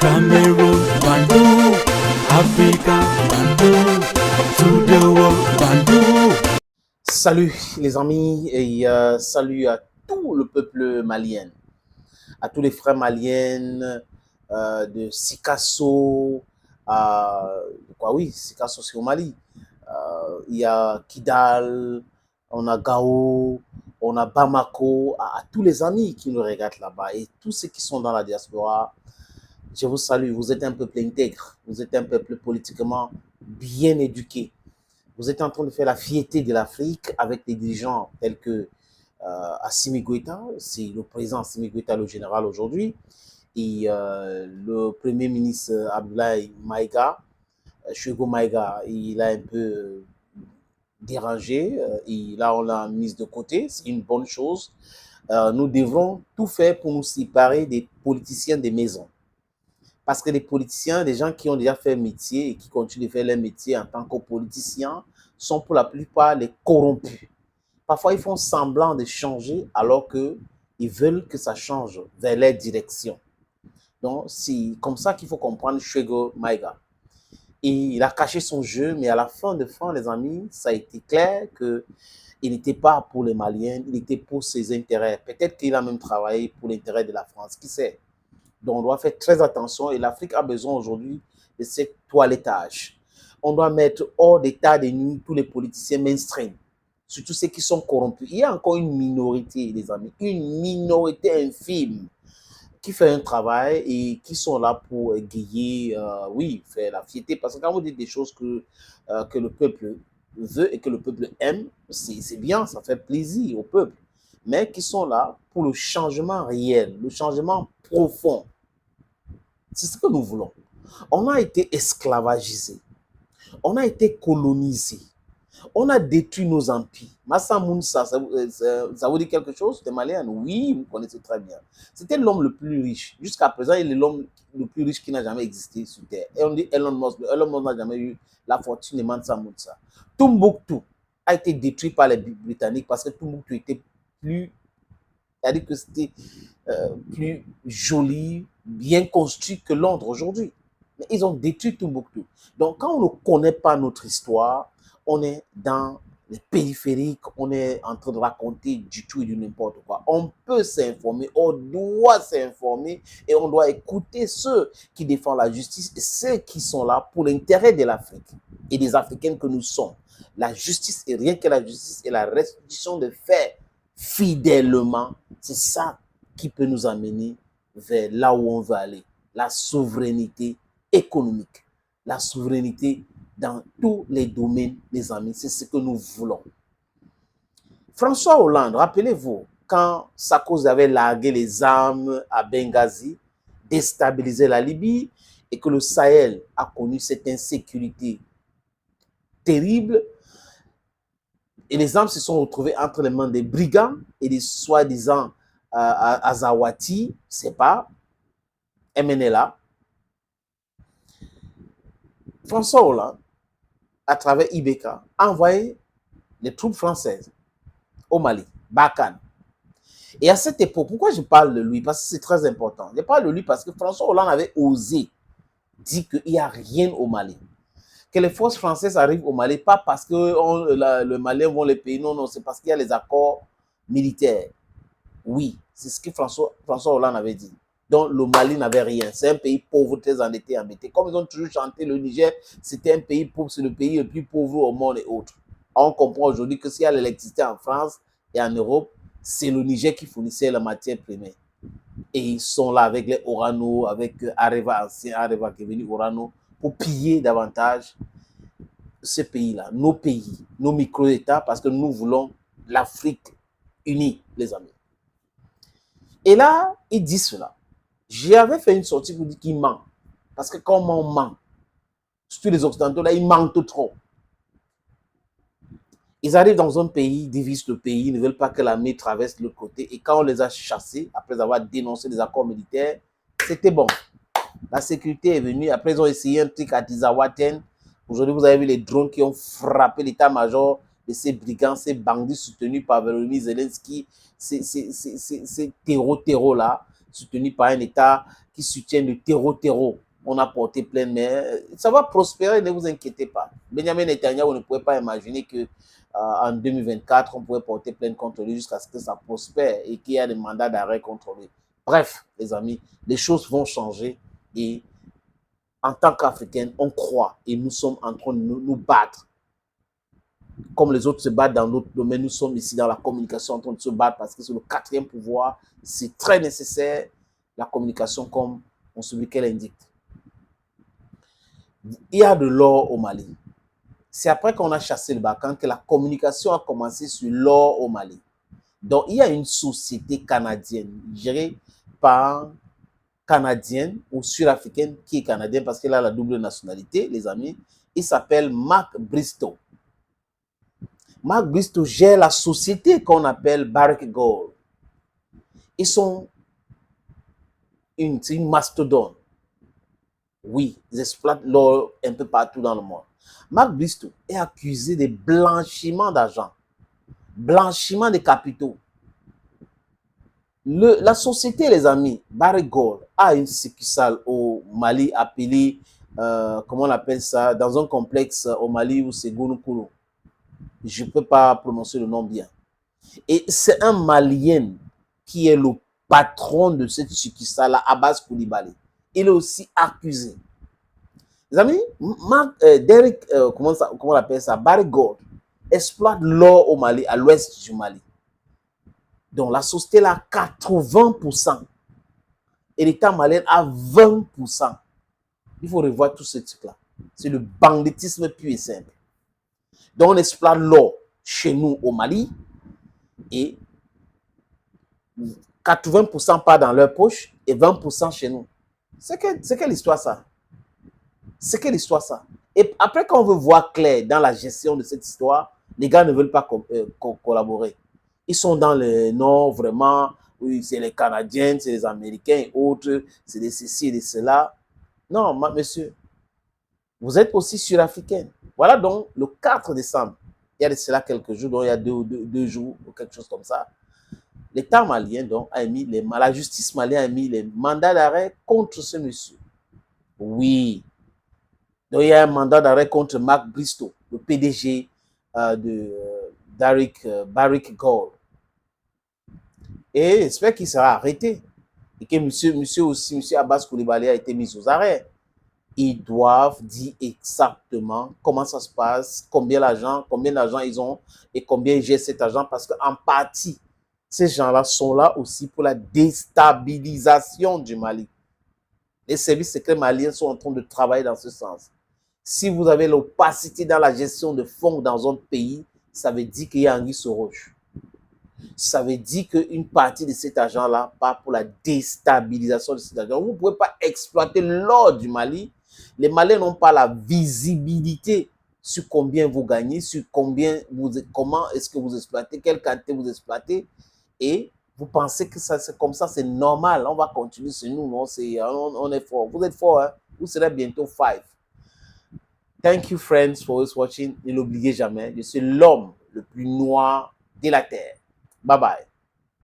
Cameroon, Bandung, Africa, Bandung, to the world, Bandung. Salut les amis et salut à tout le peuple malien, à tous les frères maliens de Sikasso, quoi oui, Sikasso c'est au Mali. Il y a Kidal, on a Gao, on a Bamako, à tous les amis qui nous regardent là-bas et tous ceux qui sont dans la diaspora. Je vous salue, vous êtes un peuple intègre, vous êtes un peuple politiquement bien éduqué. Vous êtes en train de faire la fierté de l'Afrique avec des dirigeants tels que Assimi Goïta, c'est le président Assimi Goïta, le général aujourd'hui, et le premier ministre Abdoulaye Maïga, Shogo Maïga, il a un peu dérangé, et là on l'a mis de côté, c'est une bonne chose. Nous devrons tout faire pour nous séparer des politiciens des maisons. Parce que les politiciens, les gens qui ont déjà fait métier et qui continuent de faire leur métier en tant que politiciens, sont pour la plupart les corrompus. Parfois, ils font semblant de changer alors qu'ils veulent que ça change vers leur direction. Donc, c'est comme ça qu'il faut comprendre Shogo Maïga. Et il a caché son jeu, mais à la fin, les amis, ça a été clair qu'il n'était pas pour les Maliens, il était pour ses intérêts. Peut-être qu'il a même travaillé pour l'intérêt de la France, qui sait. Donc, on doit faire très attention et l'Afrique a besoin aujourd'hui de ce toilettage. On doit mettre hors d'état de nuit tous les politiciens mainstream, surtout ceux qui sont corrompus. Il y a encore une minorité, les amis, une minorité infime qui fait un travail et qui sont là pour égayer, oui, faire la fierté. Parce que quand vous dites des choses que le peuple veut et que le peuple aime, c'est bien, ça fait plaisir au peuple. Mais qui sont là pour le changement réel, le changement profond. C'est ce que nous voulons. On a été esclavagisés. On a été colonisés. On a détruit nos empires. Massa Mounsa, ça vous dit quelque chose? C'était malien? Oui, vous connaissez très bien. C'était l'homme le plus riche. Jusqu'à présent, il est l'homme le plus riche qui n'a jamais existé sur Terre. Et on dit Elon Musk. Elon Musk n'a jamais eu la fortune de Mansa Mounsa. Tombouctou a été détruit par les Britanniques parce que Tombouctou était plus, c'est-à-dire que c'était plus joli, bien construit que Londres aujourd'hui. Mais ils ont détruit Tombouctou. Donc, quand on ne connaît pas notre histoire, on est dans les périphériques, on est en train de raconter du tout et du n'importe quoi. On peut s'informer, on doit s'informer et on doit écouter ceux qui défendent la justice et ceux qui sont là pour l'intérêt de l'Afrique et des Africains que nous sommes. La justice et rien que la justice et la restitution de faits fidèlement, c'est ça qui peut nous amener vers là où on veut aller. La souveraineté économique, la souveraineté dans tous les domaines, les amis, c'est ce que nous voulons. François Hollande, rappelez-vous, quand Sarkozy avait largué les armes à Benghazi, déstabilisé la Libye, et que le Sahel a connu cette insécurité terrible, et les armes se sont retrouvées entre les mains des brigands et des soi-disant Azawati, c'est pas, MNLA. François Hollande, à travers Ibeka, a envoyé les troupes françaises au Mali, Barkhane. Et à cette époque, pourquoi je parle de lui? Parce que c'est très important. Je parle de lui parce que François Hollande avait osé dire qu'il n'y a rien au Mali. Que les forces françaises arrivent au Mali, pas parce que le Malien vont les payer, non, non, c'est parce qu'il y a les accords militaires. Oui, c'est ce que François Hollande avait dit. Donc le Mali n'avait rien. C'est un pays pauvre, très endetté, embêté. Comme ils ont toujours chanté le Niger, c'était un pays pauvre, c'est le pays le plus pauvre au monde et autres. On comprend aujourd'hui que s'il y a l'électricité en France et en Europe, c'est le Niger qui fournissait la matière première. Et ils sont là avec les Orano, avec Areva, ancien Areva qui est venu Orano, pour piller davantage ce pays-là, nos pays, nos micro-États, parce que nous voulons l'Afrique unie, les amis. Et là, il dit cela. J'avais fait une sortie pour dire qu'il ment. Parce que quand on ment, surtout les Occidentaux, là, ils mentent trop. Ils arrivent dans un pays, divisent le pays, ils ne veulent pas que l'armée traverse de l'autre côté. Et quand on les a chassés, après avoir dénoncé les accords militaires, c'était bon. La sécurité est venue. Après, ils ont essayé un truc à Tizawaten. Aujourd'hui, vous avez vu les drones qui ont frappé l'état-major de ces brigands, ces bandits soutenus par Volodymyr Zelensky, ces terreaux-là, soutenus par un État qui soutiennent le terreau. On a porté plainte, mais ça va prospérer, ne vous inquiétez pas. Benjamin Netanyahu ne pouvait pas imaginer que en 2024, on pouvait porter plainte contre lui jusqu'à ce que ça prospère et qu'il y ait des mandats d'arrêt contre lui. Bref, les amis, les choses vont changer et en tant qu'Africains, on croit et nous sommes en train de nous battre. Comme les autres se battent dans d'autres domaines, nous sommes ici dans la communication en train de se battre parce que c'est le 4e pouvoir. C'est très nécessaire, la communication comme on celui qu'elle indique. Il y a de l'or au Mali. C'est après qu'on a chassé le Barkhane que la communication a commencé sur l'or au Mali. Donc, il y a une société canadienne gérée par canadienne ou sud-africaine qui est canadienne parce qu'elle a la double nationalité, les amis. Il s'appelle Mark Bristow. Mark Bristow gère la société qu'on appelle Barrick Gold. Ils sont une mastodonte. Oui, ils exploitent l'or un peu partout dans le monde. Mark Bristow est accusé de blanchiment d'argent, blanchiment de capitaux. La société, les amis, Barrick Gold a une succursale au Mali appelée, comment on appelle ça, dans un complexe au Mali où c'est Gonoukoulou. Je ne peux pas prononcer le nom bien. Et c'est un Malien qui est le patron de cette succursale, Abbas Koulibaly. Il est aussi accusé. Les amis, Derek, comment on appelle ça, Barrick Gold exploite l'or au Mali, à l'ouest du Mali. Donc la société là a 80% et l'État malien a 20%. Il faut revoir tout ce truc-là. C'est le banditisme pur et simple. Donc on exploite l'or chez nous au Mali et 80% part dans leur poche et 20% chez nous. C'est quelle histoire ça? C'est quelle histoire ça? Et après, quand on veut voir clair dans la gestion de cette histoire, les gars ne veulent pas collaborer. Ils sont dans le nord, vraiment, oui, c'est les Canadiens, c'est les Américains et autres, c'est des ceci et des cela. Non, monsieur, vous êtes aussi sud-africain. Voilà donc le 4 décembre, il y a de cela quelques jours, donc il y a deux jours ou quelque chose comme ça. L'État malien donc, a émis, la justice malienne a émis les mandats d'arrêt contre ce monsieur. Oui. Donc il y a un mandat d'arrêt contre Mark Bristow, le PDG de Barrick Gold. Et j'espère qu'il sera arrêté. Et que monsieur Abbas Koulibaly a été mis aux arrêts. Ils doivent dire exactement comment ça se passe, combien d'argent ils ont et combien ils gèrent cet argent parce qu'en partie, ces gens-là sont là aussi pour la déstabilisation du Mali. Les services secrets maliens sont en train de travailler dans ce sens. Si vous avez l'opacité dans la gestion de fonds dans un pays, ça veut dire qu'il y a anguille sous roche. Ça veut dire qu'une partie de cet argent-là part pour la déstabilisation de cet argent. Vous ne pouvez pas exploiter l'or du Mali. Les Maliens n'ont pas la visibilité sur combien vous gagnez, sur comment est-ce que vous exploitez, quelle quantité vous exploitez. Et vous pensez que c'est comme ça, c'est normal. On va continuer sur nous. Non, on est fort. Vous êtes fort. Hein? Vous serez bientôt 5. Thank you, friends, for watching. Ne l'oubliez jamais. Je suis l'homme le plus noir de la Terre. Bye bye.